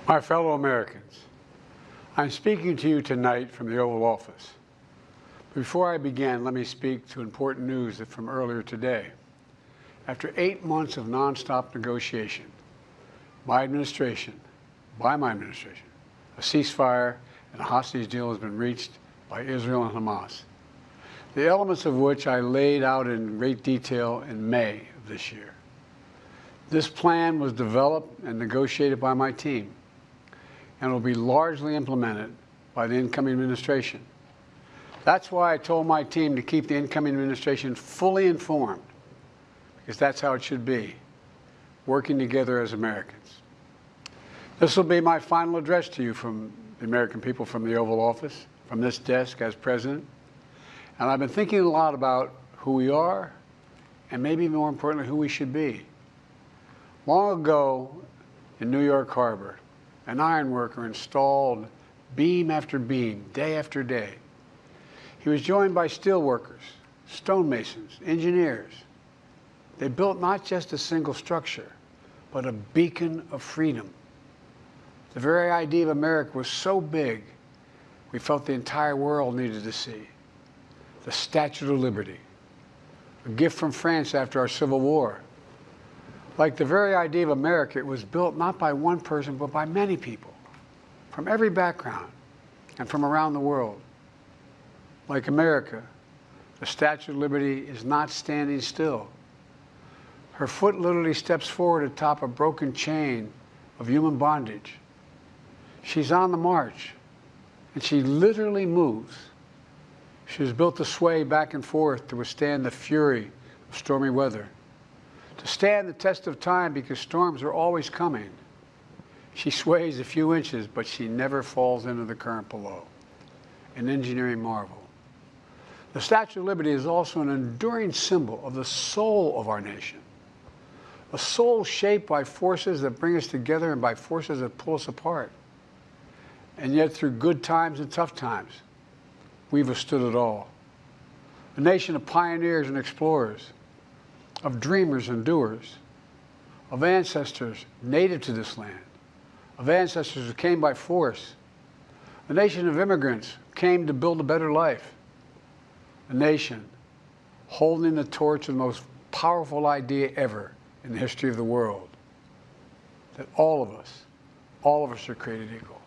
My fellow Americans, I'm speaking to you tonight from the Oval Office. Before I begin, let me speak to important news from earlier today. After 8 months of nonstop negotiation, by my administration, a ceasefire and a hostage deal has been reached by Israel and Hamas, the elements of which I laid out in great detail in May of this year. This plan was developed and negotiated by my team and will be largely implemented by the incoming administration. That's why I told my team to keep the incoming administration fully informed, because that's how it should be, working together as Americans. This will be my final address to you from the American people from the Oval Office, from this desk as president. And I've been thinking a lot about who we are and maybe more importantly, who we should be. Long ago in New York Harbor, an iron worker installed beam after beam, day after day. He was joined by steel workers, stonemasons, engineers. They built not just a single structure, but a beacon of freedom. The very idea of America was so big, we felt the entire world needed to see. The Statue of Liberty, a gift from France after our Civil War. Like the very idea of America, it was built not by one person, but by many people, from every background and from around the world. Like America, the Statue of Liberty is not standing still. Her foot literally steps forward atop a broken chain of human bondage. She's on the march, and she literally moves. She was built to sway back and forth to withstand the fury of stormy weather, to stand the test of time because storms are always coming. She sways a few inches, but she never falls into the current below. An engineering marvel. The Statue of Liberty is also an enduring symbol of the soul of our nation. A soul shaped by forces that bring us together and by forces that pull us apart. And yet through good times and tough times, we've withstood it all. A nation of pioneers and explorers, of dreamers and doers, of ancestors native to this land, of ancestors who came by force, a nation of immigrants who came to build a better life, a nation holding the torch of the most powerful idea ever in the history of the world, that all of us are created equal,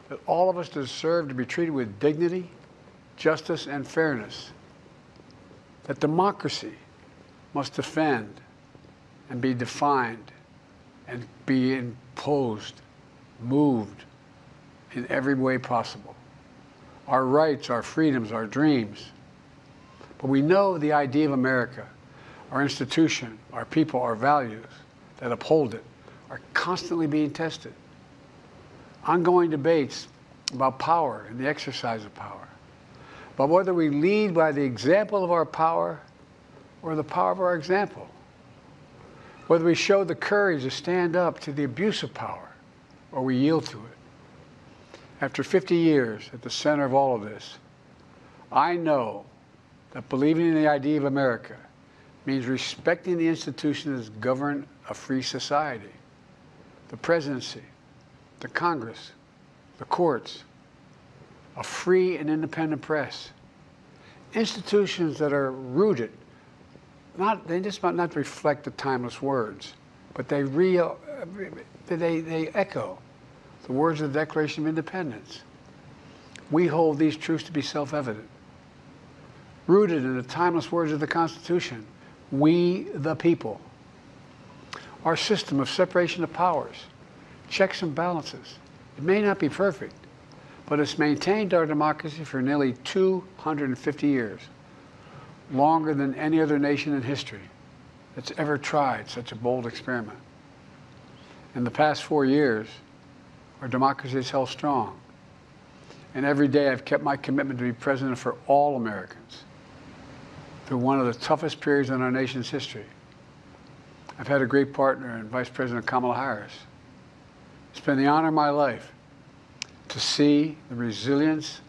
that all of us deserve to be treated with dignity, justice, and fairness, that democracy must defend and be defined and be imposed, moved in every way possible. Our rights, our freedoms, our dreams. But we know the idea of America, our institution, our people, our values that uphold it are constantly being tested. Ongoing debates about power and the exercise of power, but whether we lead by the example of our power or the power of our example, whether we show the courage to stand up to the abuse of power or we yield to it. After 50 years at the center of all of this, I know that believing in the idea of America means respecting the institutions that govern a free society, the presidency, the Congress, the courts, a free and independent press, institutions that are rooted, they just might not reflect the timeless words, but they echo the words of the Declaration of Independence. We hold these truths to be self-evident. Rooted in the timeless words of the Constitution, we the people. Our system of separation of powers, checks and balances, it may not be perfect, but it's maintained our democracy for nearly 250 years, longer than any other nation in history that's ever tried such a bold experiment. In the past 4 years, our democracy has held strong. And every day I've kept my commitment to be president for all Americans through one of the toughest periods in our nation's history. I've had a great partner in Vice President Kamala Harris. It's been the honor of my life to see the resilience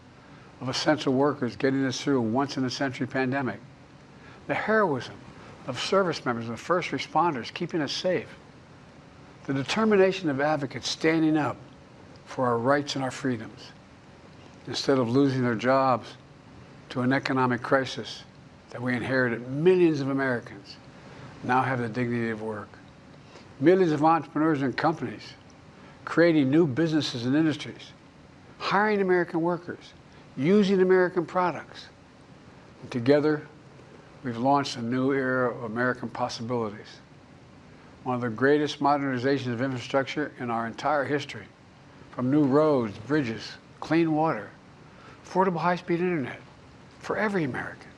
of essential workers getting us through a once-in-a-century pandemic, the heroism of service members and first responders keeping us safe, the determination of advocates standing up for our rights and our freedoms, instead of losing their jobs to an economic crisis that we inherited. Millions of Americans now have the dignity of work. Millions of entrepreneurs and companies creating new businesses and industries, hiring American workers, using American products. And together, we've launched a new era of American possibilities. One of the greatest modernizations of infrastructure in our entire history, from new roads, bridges, clean water, affordable high-speed internet for every American.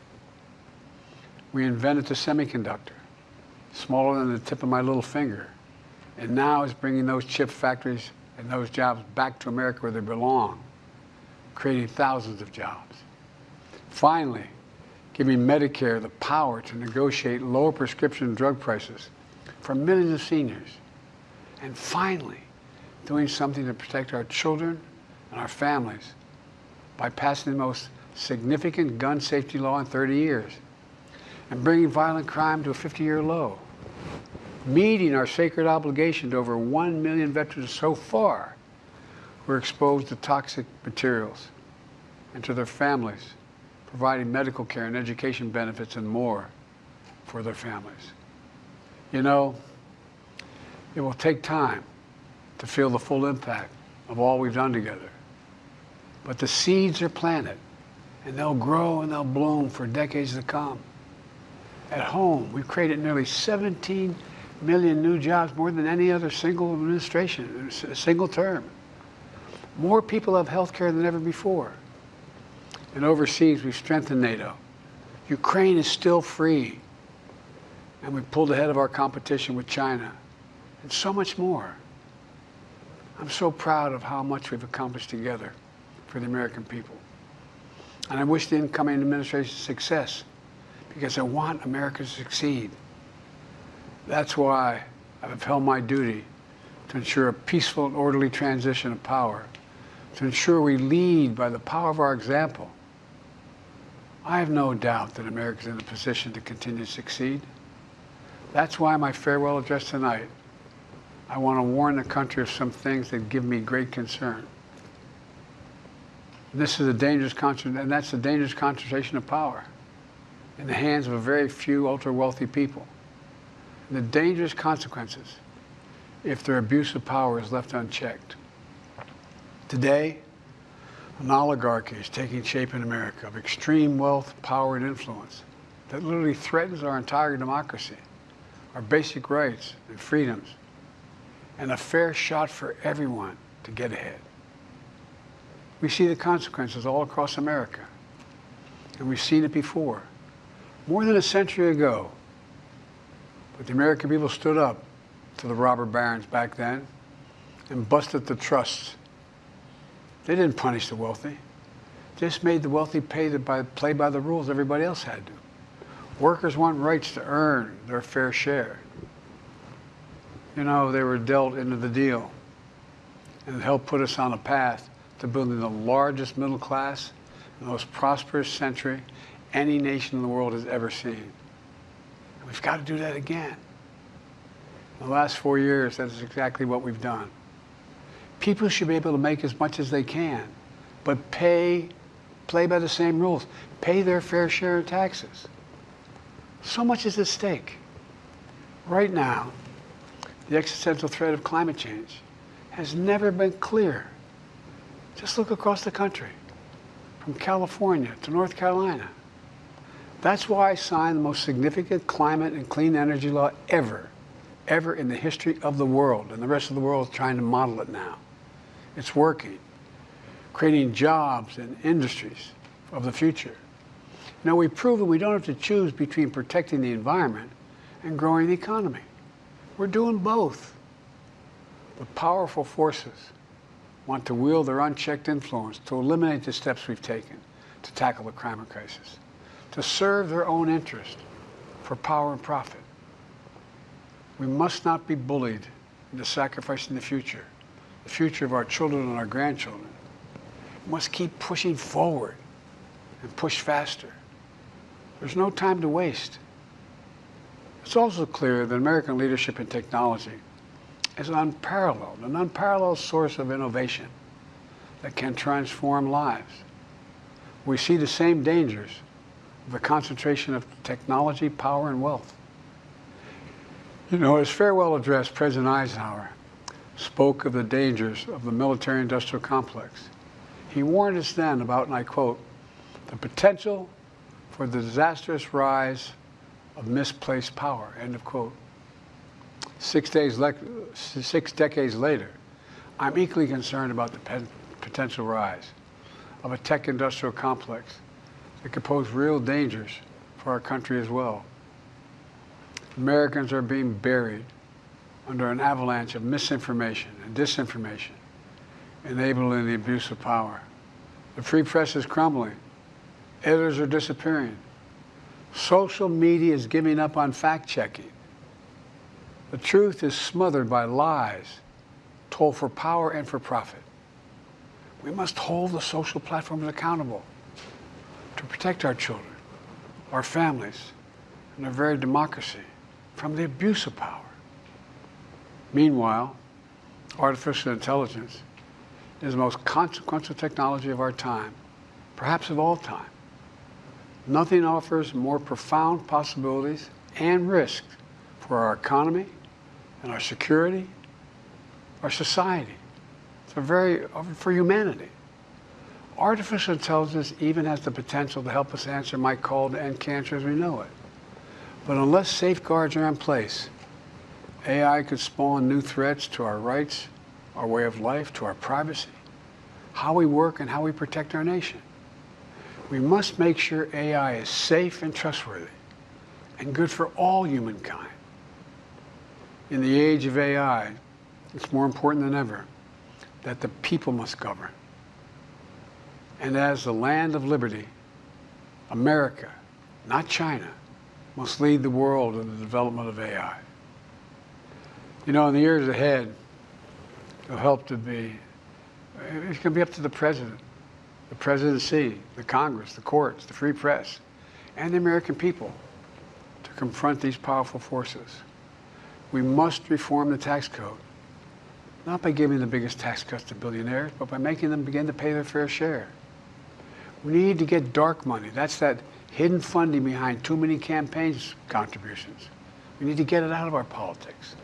We invented the semiconductor, smaller than the tip of my little finger, and now is bringing those chip factories and those jobs back to America where they belong, creating thousands of jobs. Finally, giving Medicare the power to negotiate lower prescription drug prices for millions of seniors. And finally, doing something to protect our children and our families by passing the most significant gun safety law in 30 years and bringing violent crime to a 50-year low. Meeting our sacred obligation to over 1 million veterans so far who are exposed to toxic materials, and to their families, providing medical care and education benefits and more for their families. You know, it will take time to feel the full impact of all we've done together. But the seeds are planted, and they'll grow and they'll bloom for decades to come. At home, we've created nearly 17 million new jobs, more than any other single administration, a single term. More people have health care than ever before. And overseas, we've strengthened NATO. Ukraine is still free. And we pulled ahead of our competition with China. And so much more. I'm so proud of how much we've accomplished together for the American people. And I wish the incoming administration success, because I want America to succeed. That's why I've upheld my duty to ensure a peaceful and orderly transition of power, to ensure we lead by the power of our example. I have no doubt that America is in a position to continue to succeed. That's why my farewell address tonight, I want to warn the country of some things that give me great concern. And that's the dangerous concentration of power in the hands of a very few ultra-wealthy people. And the dangerous consequences if their abuse of power is left unchecked. Today, an oligarchy is taking shape in America of extreme wealth, power, and influence that literally threatens our entire democracy, our basic rights and freedoms, and a fair shot for everyone to get ahead. We see the consequences all across America, and we've seen it before. More than a century ago, but the American people stood up to the robber barons back then and busted the trusts. They didn't punish the wealthy. Just made the wealthy play by the rules everybody else had to. Workers want rights to earn their fair share. You know, they were dealt into the deal, and it helped put us on a path to building the largest middle class, the most prosperous century any nation in the world has ever seen. And we've got to do that again. In the last 4 years, that is exactly what we've done. People should be able to make as much as they can, but play by the same rules. Pay their fair share of taxes. So much is at stake. Right now, the existential threat of climate change has never been clearer. Just look across the country, from California to North Carolina. That's why I signed the most significant climate and clean energy law ever in the history of the world, and the rest of the world is trying to model it now. It's working, creating jobs and industries of the future. Now, we've proven we don't have to choose between protecting the environment and growing the economy. We're doing both. But powerful forces want to wield their unchecked influence to eliminate the steps we've taken to tackle the climate crisis, to serve their own interest for power and profit. We must not be bullied into sacrificing the future of our children and our grandchildren. We must keep pushing forward and push faster. There's no time to waste. It's also clear that American leadership in technology is an unparalleled source of innovation that can transform lives. We see the same dangers of the concentration of technology, power, and wealth. You know, his farewell address, President Eisenhower spoke of the dangers of the military-industrial complex. He warned us then about, and I quote, the potential for the disastrous rise of misplaced power, end of quote. 6 decades later, I'm equally concerned about the potential rise of a tech-industrial complex that could pose real dangers for our country as well. Americans are being buried under an avalanche of misinformation and disinformation, enabling the abuse of power. The free press is crumbling. Editors are disappearing. Social media is giving up on fact-checking. The truth is smothered by lies told for power and for profit. We must hold the social platforms accountable to protect our children, our families, and our very democracy from the abuse of power. Meanwhile, artificial intelligence is the most consequential technology of our time, perhaps of all time. Nothing offers more profound possibilities and risks for our economy and our security, our society, for humanity. Artificial intelligence even has the potential to help us answer my call to end cancer as we know it. But unless safeguards are in place, AI could spawn new threats to our rights, our way of life, to our privacy, how we work, and how we protect our nation. We must make sure AI is safe and trustworthy and good for all humankind. In the age of AI, it's more important than ever that the people must govern. And as the land of liberty, America, not China, must lead the world in the development of AI. You know, in the years ahead, it's going to be up to the president, the presidency, the Congress, the courts, the free press, and the American people to confront these powerful forces. We must reform the tax code, not by giving the biggest tax cuts to billionaires, but by making them begin to pay their fair share. We need to get dark money. That's that hidden funding behind too many campaigns contributions. We need to get it out of our politics.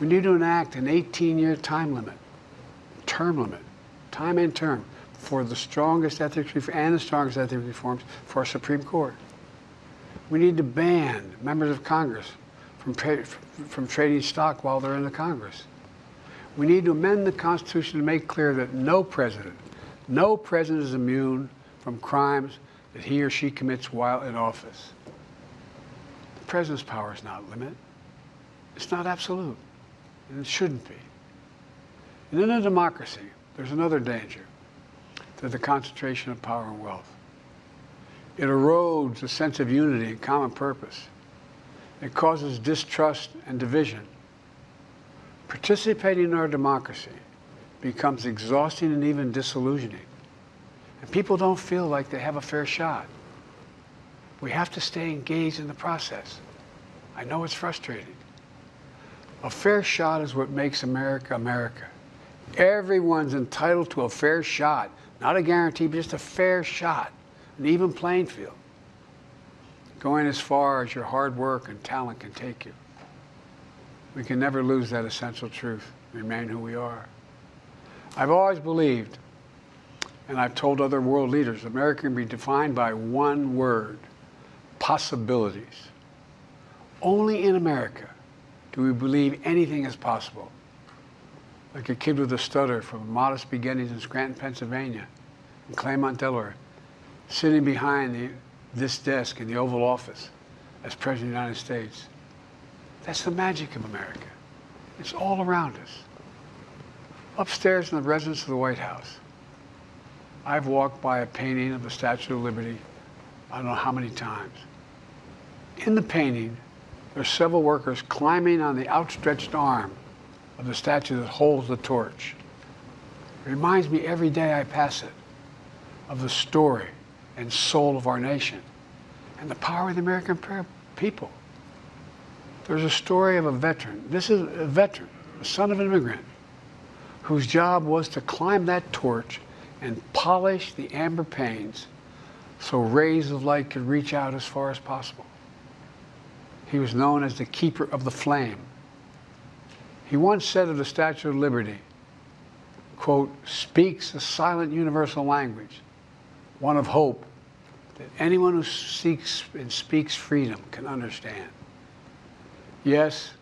We need to enact an 18-year time limit, time and term, for the strongest ethics reforms for our Supreme Court. We need to ban members of Congress from trading stock while they're in the Congress. We need to amend the Constitution to make clear that no president is immune from crimes that he or she commits while in office. The president's power is not limited. It's not absolute, and it shouldn't be. And in a democracy, there's another danger to the concentration of power and wealth. It erodes a sense of unity and common purpose. It causes distrust and division. Participating in our democracy becomes exhausting and even disillusioning. And people don't feel like they have a fair shot. We have to stay engaged in the process. I know it's frustrating. A fair shot is what makes America, America. Everyone's entitled to a fair shot. Not a guarantee, but just a fair shot. An even playing field. Going as far as your hard work and talent can take you. We can never lose that essential truth, remain who we are. I've always believed, and I've told other world leaders, America can be defined by one word: possibilities. Only in America do we believe anything is possible. Like a kid with a stutter from modest beginnings in Scranton, Pennsylvania, and Claremont, Delaware, sitting behind this desk in the Oval Office as President of the United States. That's the magic of America. It's all around us. Upstairs in the residence of the White House, I've walked by a painting of the Statue of Liberty I don't know how many times. In the painting, there's several workers climbing on the outstretched arm of the statue that holds the torch. It reminds me every day I pass it of the story and soul of our nation and the power of the American people. There's a story of a veteran. This is a veteran the son of an immigrant, whose job was to climb that torch and polish the amber panes so rays of light could reach out as far as possible. He was known as the keeper of the flame. He once said of the Statue of Liberty, quote, "speaks a silent universal language, one of hope that anyone who seeks and speaks freedom can understand." Yes,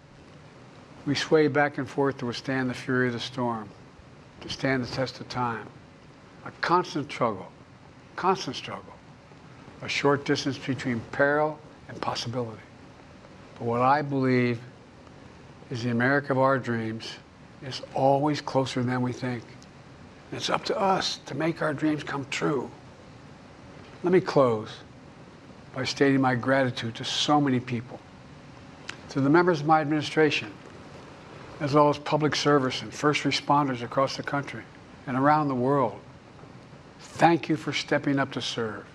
we sway back and forth to withstand the fury of the storm, to stand the test of time. A constant struggle, a short distance between peril and possibility. But what I believe is the America of our dreams is always closer than we think. And it's up to us to make our dreams come true. Let me close by stating my gratitude to so many people, to the members of my administration, as well as public service and first responders across the country and around the world. Thank you for stepping up to serve.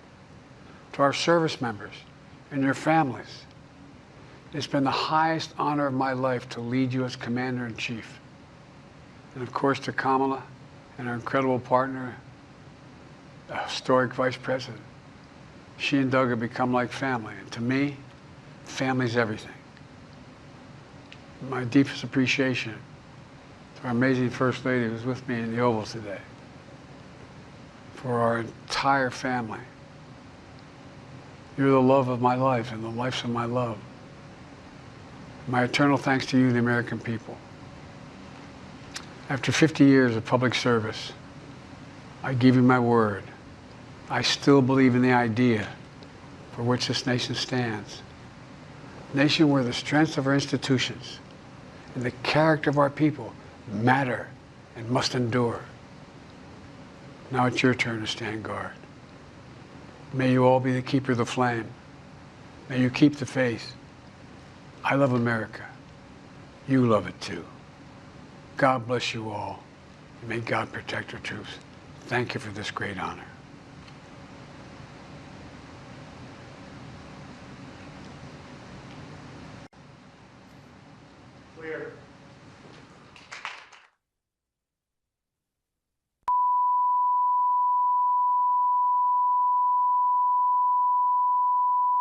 To our service members and your families, it's been the highest honor of my life to lead you as Commander-in-Chief. And of course to Kamala and our incredible partner, the historic Vice President. She and Doug have become like family, and to me, family's everything. My deepest appreciation to our amazing First Lady who's with me in the Oval today, for our entire family. You're the love of my life and the lives of my love. My eternal thanks to you, the American people. After 50 years of public service, I give you my word. I still believe in the idea for which this nation stands. A nation where the strength of our institutions and the character of our people matter and must endure. Now it's your turn to stand guard. May you all be the keeper of the flame. May you keep the faith. I love America. You love it too. God bless you all. And may God protect our troops. Thank you for this great honor. Clear.